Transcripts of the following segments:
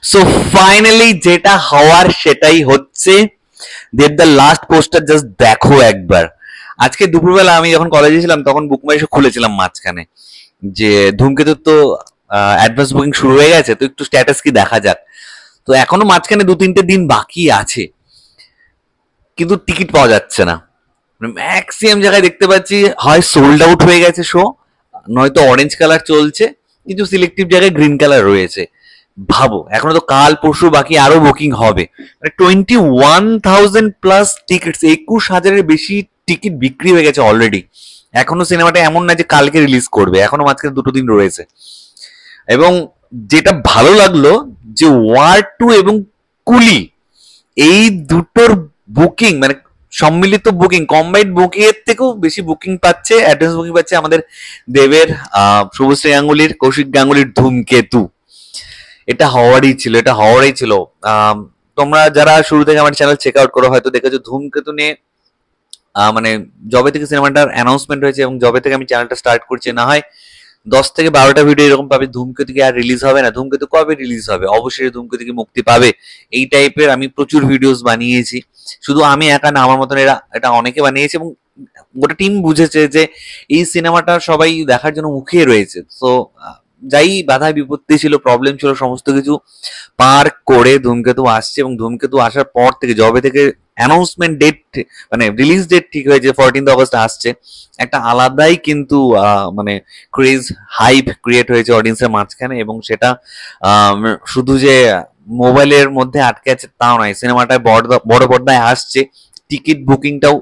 So finally যেটা হওয়ার সেটাই হচ্ছে। দ্য লাস্ট পোস্টার জাস্ট দেখো একবার। আজকে দুপুরবেলা আমি যখন কলেজে ছিলাম তখন বুকমাই শো খুলেছিলাম মাঝখানে, যে ধূমকেতুর তো অ্যাডভান্স বুকিং শুরু হয়ে গেছে, তো একটু স্ট্যাটাস কি দেখা যাক। তো এখনো মাঝখানে 2-3টে দিন বাকি আছে, কিন্তু টিকিট পাওয়া যাচ্ছে না। ম্যাক্সিমাম জায়গায় দেখতে পাচ্ছি হয় সোল্ড আউট হয়ে গেছে শো, নয়তো অরেঞ্জ কালার চলছে, কিছু সিলেক্টিভ জায়গায় গ্রিন কালার রয়েছে। ভাবো এখনো তো কাল পরশু বাকি, আরো বুকিং হবে। 21,000 প্লাস টিকিট, 21,000-এর বেশি টিকিট বিক্রি হয়ে গেছে অলরেডি। এখনো সিনেমাটা এমন না যে কালকে রিলিজ করবে, এখনো মাঝখানে 2 দিন রয়েছে। এবং যেটা ভালো লাগলো যে ওয়ার 2 এবং কুলি, এই দুটোর বুকিং মানে সম্মিলিত বুকিং, কম্বাইন্ড বুকিং এর থেকেও বেশি বুকিং পাচ্ছে, অ্যাডভান্স বুকিং পাচ্ছে আমাদের দেবের, শুভশ্রী গাঙ্গুলির, কৌশিক গাঙ্গুলির ধূমকেতু। এটা হওয়ারই ছিল। তোমরা যারা শুরু থেকে আমার চ্যানেল চেক আউট করো হয়তো দেখেছো ধূমকেতু নিয়ে, মানে জবে থেকে সিনেমাটার অ্যানাউন্সমেন্ট হয়েছে এবং জবে থেকে আমি চ্যানেলটা স্টার্ট করছি, না হয় 10 থেকে 12টা ভিডিও এরকম পাবে ধূমকেতু কি আর রিলিজ হবে না, ধূমকেতু কবে রিলিজ হবে, অবশ্যই ধূমকেতু কি মুক্তি পাবে, এই টাইপের আমি প্রচুর ভিডিওস বানিয়েছি। শুধু আমি একা না, আমার মতন এটা অনেকে বানিয়েছে এবং গোটা টিম বুঝেছে যে এই সিনেমাটা সবাই দেখার জন্য মুখিয়ে রয়েছে। তো যাই বাধা বিপত্তি ছিল, প্রবলেম ছিল, সমস্ত কিছু পার করে ধূমকেতু আসছে। এবং ধূমকেতু আসার পর থেকে, জবে থেকে অ্যানাউন্সমেন্ট ডেট মানে রিলিজ ডেট ঠিক হয়েছে 14th অগস্ট আসছে, একটা আলাদাই কিন্তু মানে ক্রেজ, হাইপ ক্রিয়েট হয়েছে অডিয়েন্সের মাঝখানে। এবং সেটা শুধু যে মোবাইলের মধ্যে আটকে আছে তাও নয়, সিনেমাটায় বড় পর্দায় আসছে, টিকিট বুকিংটাও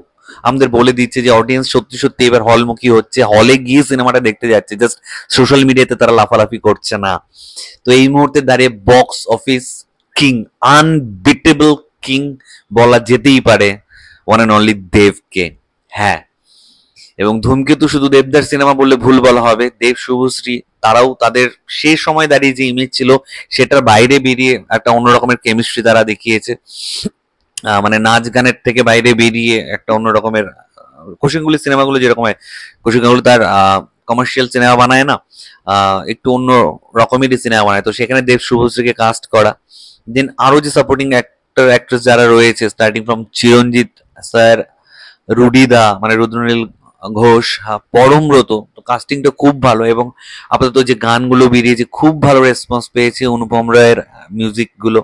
আমাদের বলে দিচ্ছে যে অডিয়েন্স সত্যি সত্যি এবার হলমুখী হচ্ছে, হলে গিয়ে সিনেমাটা দেখতে যাচ্ছে, জাস্ট সোশ্যাল মিডিয়াতে তারা লাফালাফি করছে না। তো এই মুহূর্তে দাঁড়িয়ে box office king, unbeatable king বলা যেতেই পারে ওয়ান অ্যান্ড অনলি দেবকে। হ্যাঁ, এবং ধূমকেতু শুধু দেবদার সিনেমা বললে ভুল বলা হবে। দেব, শুভশ্রী তারাও তাদের সেই সময় দাঁড়িয়ে যে ইমেজ ছিল সেটার বাইরে বেরিয়ে একটা অন্য রকমের কেমিস্ট্রি তারা দেখিয়েছে। মানে নাচ গানের থেকে বাইরে বেরিয়ে একটা অন্য রকমের, কৌশিকগুলির সিনেমাগুলো যেরকম হয়, কৌশিকগুলো তার কমার্শিয়াল সিনেমা বানায় না, একটু অন্য রকমেরই সিনেমা বানায়। তো সেখানে দেব শুভশ্রীকে কাস্ট করা, দেন আরো যে সাপোর্টিং অ্যাক্টর অ্যাক্ট্রেস যারা রয়েছে, স্টার্টিং ফ্রম চিরঞ্জিত স্যার, রুডিদা মানে রুদ্রনীল ঘোষ, পরমব্রত, তো কাস্টিংটা খুব ভালো। এবং আপাতত যে গানগুলো বেরিয়েছে খুব ভালো রেসপন্স পেয়েছে, অনুপম রায়ের মিউজিক গুলো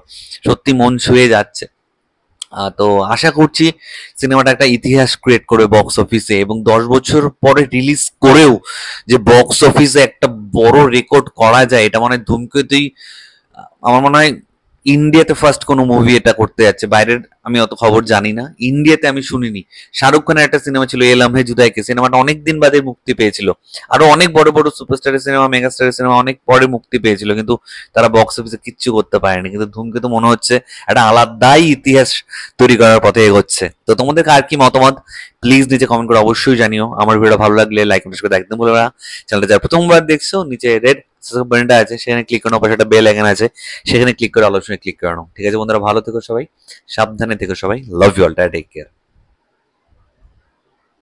সত্যি মন ছুঁয়ে যাচ্ছে। তো আশা করছি সিনেমাটা একটা ইতিহাস ক্রিয়েট করবে বক্স অফিসে, এবং 10 বছর পরে রিলিজ করেও যে বক্স অফিসে একটা বড় রেকর্ড করা যায়, এটা মানে ধূমকেতুই আমার মনে হয় ইন্ডিয়াতে ফার্স্ট কোনো মুভি এটা করতে যাচ্ছে। বাইরের আমি অত খবর জানি না, ইন্ডিয়াতে আমি শুনিনি। শাহরুখ খানের একটা সিনেমা ছিল এ লামহে জুদাইকে, সিনেমাটা অনেক দিন বাদে মুক্তি পেয়েছিল। আরো অনেক বড় বড় সুপারস্টারের সিনেমা, মেগাস্টারের সিনেমা অনেক পরে মুক্তি পেয়েছিল, কিন্তু তারা বক্স অফিসে কিচ্ছু করতে পারেনি। কিন্তু ধূমকেতু মনে হচ্ছে একটা আলাদাই ইতিহাস তৈরি করার পথে এগোচ্ছে। তো তোমাদের আর কি মতামত প্লিজ নিচে কমেন্ট করে অবশ্যই জানিও। আমার ভিডিও ভালো লাগলে লাইক কমেন্ট করতে একদম ভুলবে না। চ্যানেলটা যারা প্রথমবার দেখছো, নিচে রেড বাটনটা আছে, সেখানে ক্লিক করে পাশে একটা বেল আইকন আছে, সেখানে ক্লিক করে অল অপশনে ক্লিক করে নাও। ঠিক আছে বন্ধুরা, ভালো থেকো সবাই, সাবধানে থেকো সবাই, love you all, take care.